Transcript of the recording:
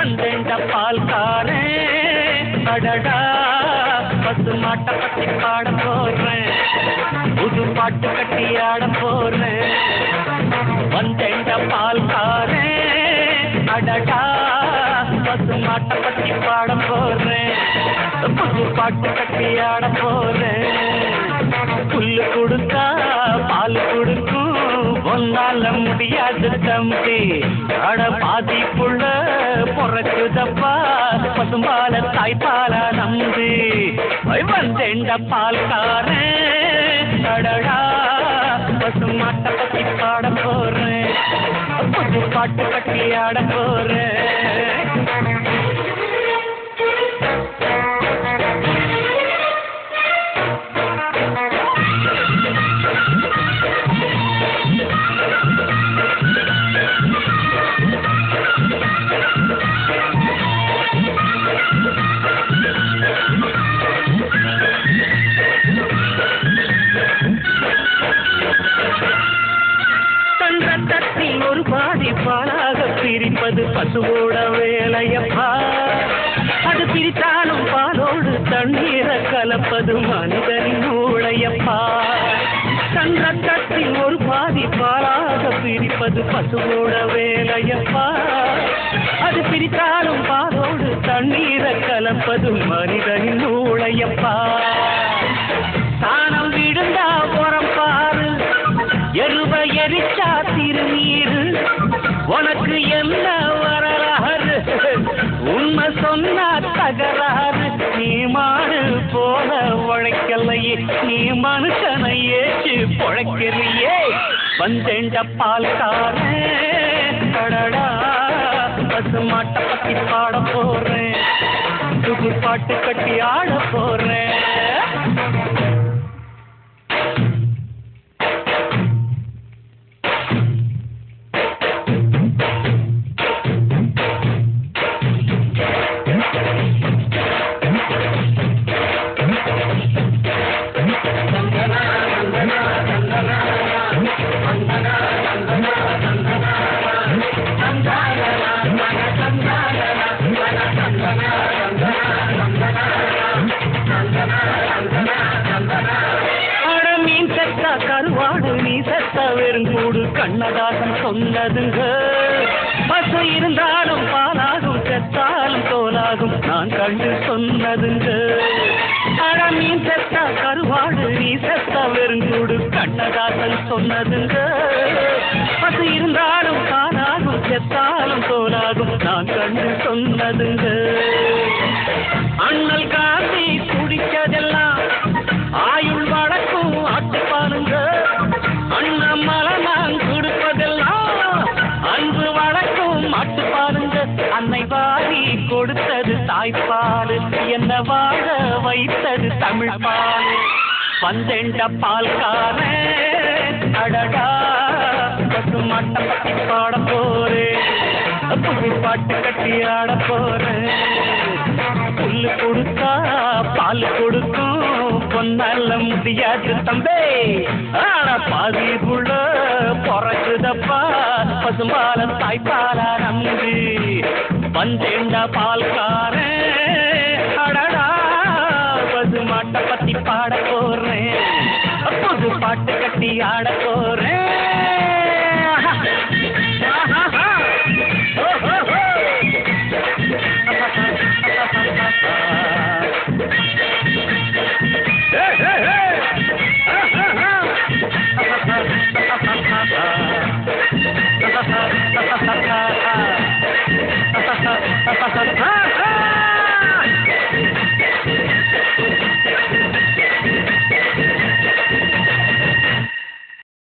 வந்தேண்ட பால்காரே அடடா பசு மாட்டை பத்தி பாட போறேன் புது பாட்டு கட்டி ஆட போறேன் வந்தேண்ட பால்காரே அடடா பசு மாட்டை பத்தி பாட போறேன் புது பாட்டு கட்டி ஆட போறேன் புல்லு கொடுத்தா பால் கொடுக்கும் ஒன்னால முடியாது தம்பி அட பாதி புள்ள பொறக்குதப்பா பசும்பால தாய்ப்பால நம்பி வந்தேண்ட பால்காரன் அடடா பசு மாட்டை பத்தி பாட போறேன் புது பாட்டு கட்டி ஆட போறேன் ஒரு பாதி பாலாக பிரிப்பது பசுவோட வேலையப்பா அது பிரித்தாலும் பாலோடு தண்ணீரை கலப்பது மனிதனின் மூளையப்பா சங்கத்தில் ஒரு பாதி பாலாக பிரிப்பது பசுவோட வேலையப்பா அது பிரித்தாலும் பாலோடு தண்ணீரை கலப்பது மனிதனின் மூளையப்பா தானம் விழுந்தா புறம் பாரு எருவ எரிச்சா திருநீரு உனக்கு என்ன வரலாறு உண்மை சொன்னா தகராறு நீ மாடு போல உழைக்கலையே நீ மனுஷனை ஏற்று பொழைக்கிறியே வந்தேண்ட பால்காரன் அடடா பசு மாட்டை பத்தி பாட போறேன் புது பாட்டு கட்டி ஆட போறேன் கருவாடு நீ செத்த வெறுங்கூடு கண்ணதாசன் சொன்னதுங்க பசு இருந்தாலும் பாலாகும் செத்தாலும் தோலாகும் நான் கண்டு சொன்னதுங்க அட நீ செத்த கருவாடு நீ செத்த வெறுங்கூடு கண்ணதாசன் சொன்னதுங்க பசு இருந்தாலும் பாலாகும் செத்தாலும் தோலாகும் நான் கண்டு சொன்னதுங்க அண்ணல் காந்தி குடிச்சதெல்லாம் ஆயுள் வழக்கும் ஆட்டு பாருங்க அண்ணமலை நான் கொடுப்பதெல்லாம் அன்பு வழக்கும் மாட்டு பாருங்க அன்னை வாரி கொடுத்தது தாய்ப்பால் என்ன வாழ வைத்தது தமிழ் பால் வந்தேண்ட பால்காரன் அடடா பசு மாட்டை பத்தி பாட போறேன் புது பாட்டு கட்டி ஆட போறேன் புல்லு கொடுத்தா பால் கொடுக்கும் பொன்னால முடியாது தம்பே ஆனா பாதி புள்ள பொறக்குதப்பா பசும்பால தாய்ப்பால நம்பி வந்தேண்ட பால்காரன் அடடா பசு மாட்டை பத்தி பாட போறேன் புது பாட்டு கட்டி ஆட போறேன்